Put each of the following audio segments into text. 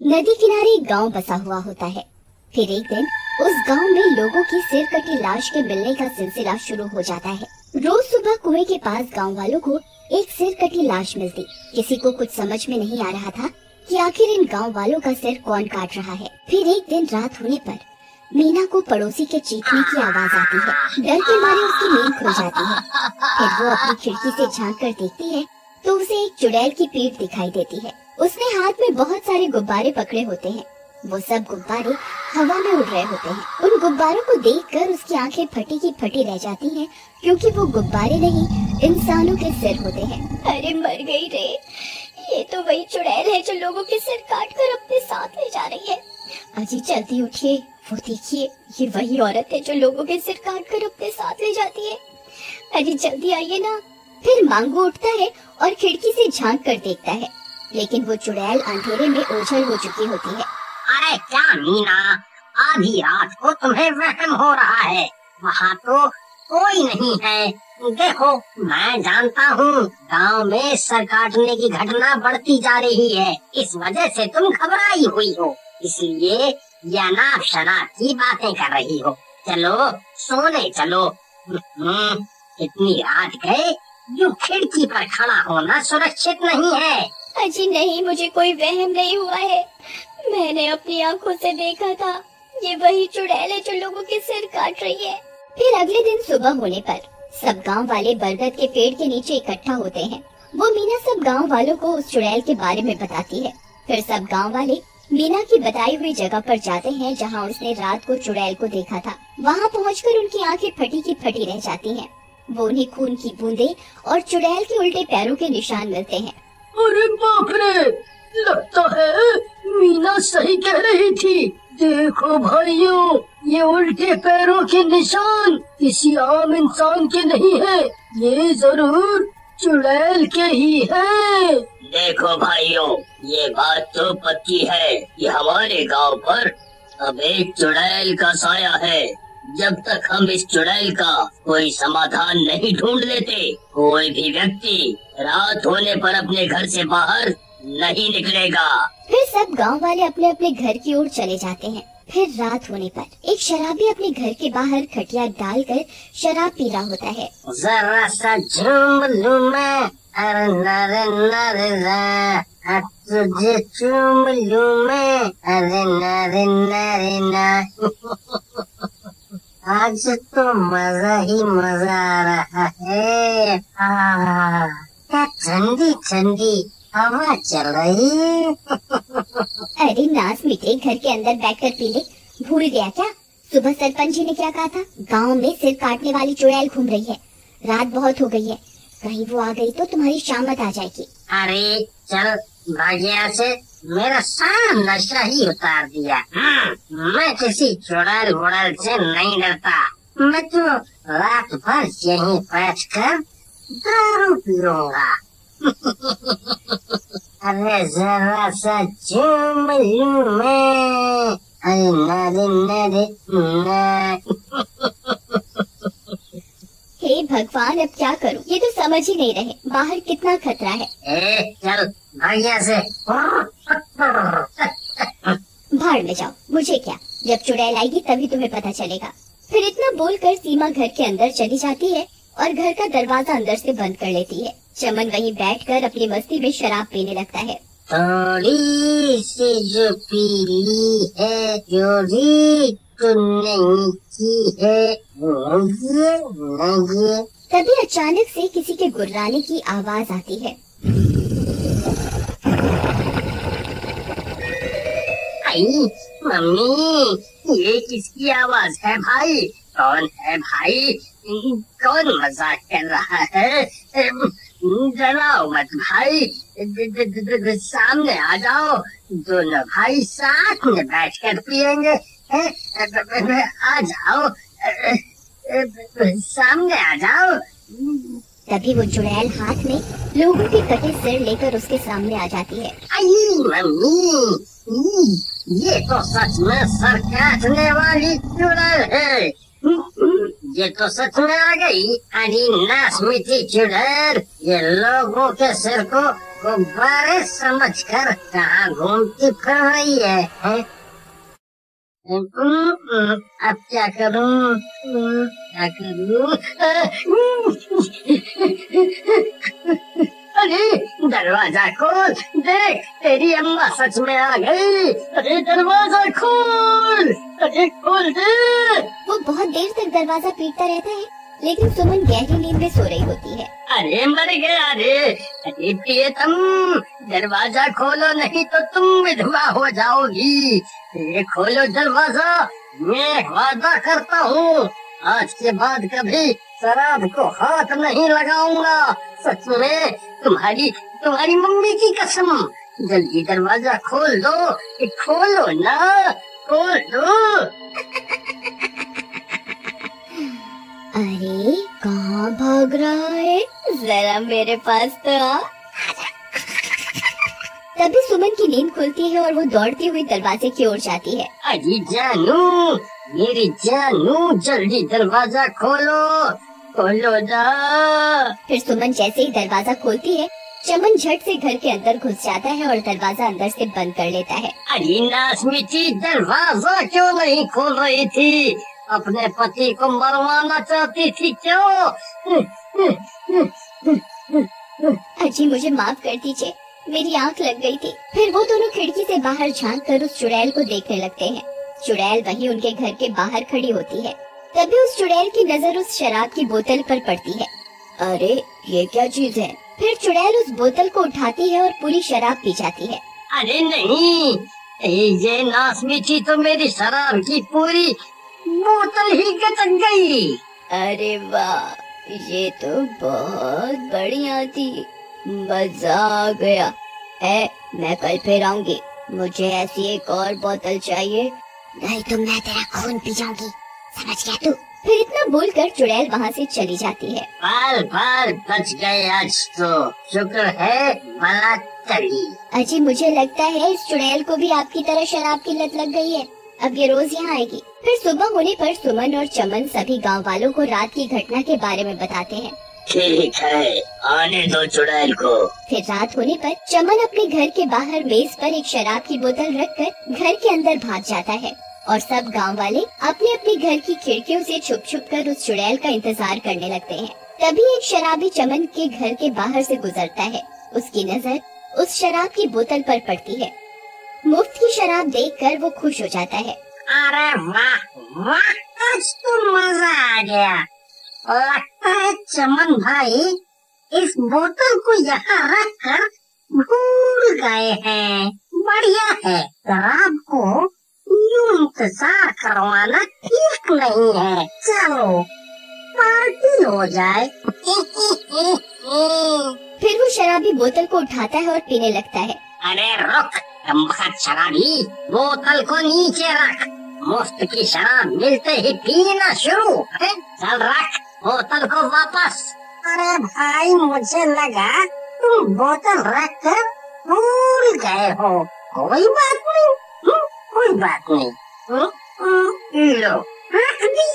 नदी किनारे एक गांव बसा हुआ होता है। फिर एक दिन उस गांव में लोगों की सिर कटी लाश के मिलने का सिलसिला शुरू हो जाता है। रोज सुबह कुएं के पास गांव वालों को एक सिर कटी लाश मिलती। किसी को कुछ समझ में नहीं आ रहा था कि आखिर इन गांव वालों का सिर कौन काट रहा है। फिर एक दिन रात होने पर मीना को पड़ोसी के चीखने की आवाज आती है। डर के मारे उसकी नींद खुल जाती है। फिर वो अपनी खिड़की से झांक कर देखती है तो उसे एक चुड़ैल की पीठ दिखाई देती है। उसने हाथ में बहुत सारे गुब्बारे पकड़े होते हैं। वो सब गुब्बारे हवा में उड़ रहे होते हैं। उन गुब्बारों को देखकर उसकी आंखें फटी की फटी रह जाती हैं, क्योंकि वो गुब्बारे नहीं इंसानों के सिर होते हैं। अरे मर गई रे, ये तो वही चुड़ैल है जो लोगों के सिर काट कर अपने साथ ले जा रही है। अजी जल्दी उठिए, वो देखिए ये वही औरत है जो लोगों के सिर काट कर अपने साथ ले जाती है। अजी जल्दी आइए ना। फिर मांगू उठता है और खिड़की से झांक कर देखता है, लेकिन वो चुड़ैल अंधेरे में ओझल हो चुकी होती है। अरे क्या मीना, आधी रात को तुम्हें वहम हो रहा है? वहाँ तो कोई नहीं है। देखो, मैं जानता हूँ गांव में सर काटने की घटना बढ़ती जा रही है। इस वजह से तुम घबराई हुई हो, इसलिए ये अनाप शनाप की बातें कर रही हो। चलो सोने चलो। इतनी रात गए, जो खिड़की पर खड़ा होना सुरक्षित नहीं है। अजी नहीं, मुझे कोई वहम नहीं हुआ है। मैंने अपनी आंखों से देखा था, ये वही चुड़ैल है जो लोगों के सिर काट रही है। फिर अगले दिन सुबह होने पर सब गांव वाले बरगद के पेड़ के नीचे इकट्ठा होते हैं। वो मीना सब गांव वालों को उस चुड़ैल के बारे में बताती है। फिर सब गांव वाले मीना की बताई हुई जगह पर जाते हैं जहां उसने रात को चुड़ैल को देखा था। वहां पहुंचकर उनकी आंखें फटी की फटी रह जाती हैं। वो उन्हें खून की बूंदें और चुड़ैल के उल्टे पैरों के निशान मिलते हैं। अरे बाप रे, लगता है मीना सही कह रही थी। देखो भाइयों, ये उल्टे पैरों के निशान किसी आम इंसान के नहीं है, ये जरूर चुड़ैल के ही है। देखो भाइयों, ये बात तो पक्की है कि हमारे गांव पर अब एक चुड़ैल का साया है। जब तक हम इस चुड़ैल का कोई समाधान नहीं ढूंढ लेते, कोई भी व्यक्ति रात होने पर अपने घर से बाहर नहीं निकलेगा। फिर सब गांव वाले अपने अपने घर की ओर चले जाते हैं। फिर रात होने पर एक शराबी अपने घर के बाहर खटिया डालकर शराब पी रहा होता है। जरा सा झूम लूं मैं, अरे नरे नरे ना, तुझे चूम लूं मैं, अरे नरे नरे ना। आज तो मजा ही मजा आ रहा है। क्या ठंडी ठंडी हवा चल रही। अरे नास मीठे, घर के अंदर बैठकर पी ले। भूल गया क्या सुबह सरपंच जी ने क्या कहा था? गांव में सिर काटने वाली चुड़ैल घूम रही है। रात बहुत हो गई है, कहीं वो आ गई तो तुम्हारी शामत आ जाएगी। अरे चल भाग्या से, मेरा सारा नशा ही उतार दिया। मैं किसी चुड़ैल वुड़ैल से नहीं डरता। मैं तो रात भर यहीं बैठकर दारू पीऊंगा। अरे जरा सा झूम लूं मैं, अरे नरे नरे ना। हे भगवान, अब क्या करूं? ये तो समझ ही नहीं रहे बाहर कितना खतरा है। चल भैया से। भाड़ में जाओ, मुझे क्या, जब चुड़ैल आएगी तभी तुम्हें पता चलेगा। फिर इतना बोलकर सीमा घर के अंदर चली जाती है और घर का दरवाजा अंदर से बंद कर लेती है। चमन वहीं बैठकर अपनी मस्ती में शराब पीने लगता है। थोड़ी सी जो पीली है, चोरी तो नहीं की है, नहीं। तभी अचानक से किसी के गुर्राने की आवाज आती है। आई मम्मी, ये किसकी आवाज है भाई? कौन है भाई? कौन मजाक कर रहा है? डराओ मत भाई, सामने आ जाओ। दोनों भाई साथ में बैठकर पियेंगे। आ जाओ, सामने आ जाओ। तभी वो चुड़ैल हाथ में लोगों के कटे सिर लेकर उसके सामने आ जाती है। आई मम्मी, ये तो सच में सर काटने वाली चुड़ैल है। ये तो सच में आ गई। अरे नासमती चुड़ैल, ये लोगों के सिर को गुब्बारे समझकर कहाँ घूमती फिर रही है? अब क्या करूं? क्या करूं? अरे दरवाजा खोल, देख तेरी अम्मा सच में आ गई। अरे दरवाजा खोल, अरे खोल दे। वो बहुत देर तक दरवाजा पीटता रहता है, लेकिन सुमन गहरी नींद में सो रही होती है। अरे मर गया रे। अरे प्रियतम, दरवाजा खोलो नहीं तो तुम विधवा हो जाओगी। ये खोलो दरवाजा, मैं वादा करता हूँ आज के बाद कभी शराब को हाथ नहीं लगाऊंगा। सच में, तुम्हारी मम्मी की कसम। जल्दी दरवाजा खोल दो, खोलो ना, खोल दो। अरे कहाँ भाग रहा है? जरा मेरे पास तो आ। तभी सुमन की नींद खुलती है और वो दौड़ती हुई दरवाजे की ओर जाती है। अजी जानू, मेरी जानू, जल्दी दरवाजा खोलो, खोलो ना। फिर सुमन जैसे ही दरवाजा खोलती है, चमन झट से घर के अंदर घुस जाता है और दरवाजा अंदर से बंद कर लेता है। अरे नासमती, दरवाजा क्यों नहीं खोल रही थी? अपने पति को मरवाना चाहती थी क्यों? अजी मुझे माफ कर दीजिए, मेरी आंख लग गई थी। फिर वो दोनों खिड़की से बाहर झांक कर उस चुड़ैल को देखने लगते हैं। चुड़ैल वहीं उनके घर के बाहर खड़ी होती है। तभी उस चुड़ैल की नजर उस शराब की बोतल पर पड़ती है। अरे ये क्या चीज है? फिर चुड़ैल उस बोतल को उठाती है और पूरी शराब पी जाती है। अरे नहीं, ये नासमती तो मेरी शराब की पूरी बोतल ही गटक गई। अरे वाह, ये तो बहुत बढ़िया थी, मजा आ गया है। मैं कल फिर आऊंगी, मुझे ऐसी एक और बोतल चाहिए, नहीं तो मैं तेरा खून पी जाऊंगी, समझ गया तू? फिर इतना बोलकर चुड़ैल वहाँ से चली जाती है। बाल बच गए आज तो, शुक्र है भला चली। अजी मुझे लगता है इस चुड़ैल को भी आपकी तरह शराब की लत लग गई है, अब ये रोज यहाँ आएगी। फिर सुबह होने पर सुमन और चमन सभी गांव वालों को रात की घटना के बारे में बताते हैं। ठीक है, आने दो चुड़ैल को। फिर रात होने पर चमन अपने घर के बाहर मेज पर एक शराब की बोतल रखकर घर के अंदर भाग जाता है और सब गांव वाले अपने अपने घर की खिड़कियों से छुप छुप कर उस चुड़ैल का इंतजार करने लगते हैं। तभी एक शराबी चमन के घर के बाहर से गुजरता है। उसकी नजर उस शराब की बोतल पर पड़ती है। मुफ्त की शराब देखकर वो खुश हो जाता है। अरे वाह वाह, आज तो मजा आ गया। लगता है चमन भाई इस बोतल को यहाँ रख कर भूल गए हैं। बढ़िया है, शराब को यूं इंतजार करवाना ठीक नहीं है। चलो पार्टी हो जाए। फिर वो शराबी बोतल को उठाता है और पीने लगता है। अरे रुक कमबख्त शराबी, बोतल को नीचे रख। मुफ्त की शराब मिलते ही पीना शुरू है। चल रख बोतल को वापस। अरे भाई मुझे लगा तुम बोतल रख कर भूल गए हो। कोई बात नहीं, कोई बात नहीं। लो रख दी।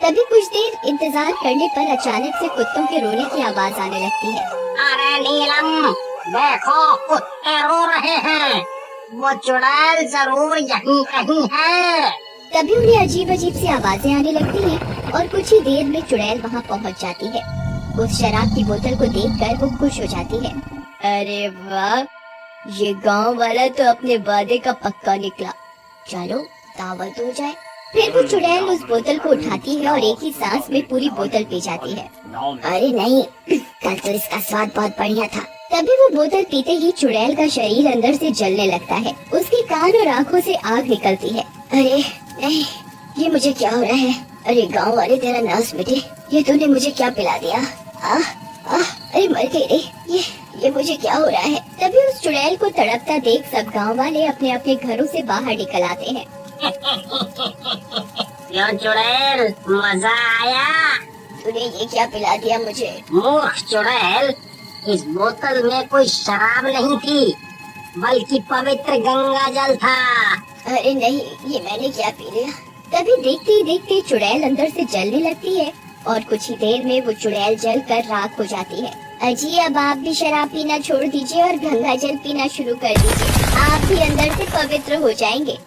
तभी कुछ देर इंतजार करने पर अचानक से कुत्तों के रोने की आवाज आने लगती है। अरे नीलम, देखो कुत्ते रो रहे हैं। वो चुड़ैल जरूर यहीं कहीं है। तभी उन्हें अजीब अजीब सी आवाजें आने लगती हैं और कुछ ही देर में चुड़ैल वहाँ पहुँच जाती है। उस शराब की बोतल को देखकर वो खुश हो जाती है। अरे वाह, ये गांव वाला तो अपने वादे का पक्का निकला, चलो दावत हो जाए। फिर वो चुड़ैल उस बोतल को उठाती है और एक ही सांस में पूरी बोतल पी जाती है। अरे नहीं, कल तो इसका स्वाद बहुत बढ़िया था। तभी वो बोतल पीते ही चुड़ैल का शरीर अंदर से जलने लगता है। उसके कान और आँखों से आग निकलती है। अरे नहीं, ये मुझे क्या हो रहा है? अरे गाँव वाले तेरा नाश मिटे, ये तूने मुझे क्या पिला दिया? अरे मर गई रे, ये मुझे क्या हो रहा है? तभी उस चुड़ैल को तड़पता देख सब गांव वाले अपने अपने घरों से बाहर निकल आते हैं। क्यों चुड़ैल, मजा आया? तूने ये क्या पिला दिया मुझे? मूर्ख चुड़ैल, इस बोतल में कोई शराब नहीं थी, बल्कि पवित्र गंगा जल था। अरे नहीं, ये मैंने क्या पी लिया? तभी देखते ही देखते चुड़ैल अंदर से जलने लगती है और कुछ ही देर में वो चुड़ैल जल कर राख हो जाती है। अजी अब आप भी शराब पीना छोड़ दीजिए और गंगा जल पीना शुरू कर दीजिए, आप भी अंदर से पवित्र हो जाएंगे।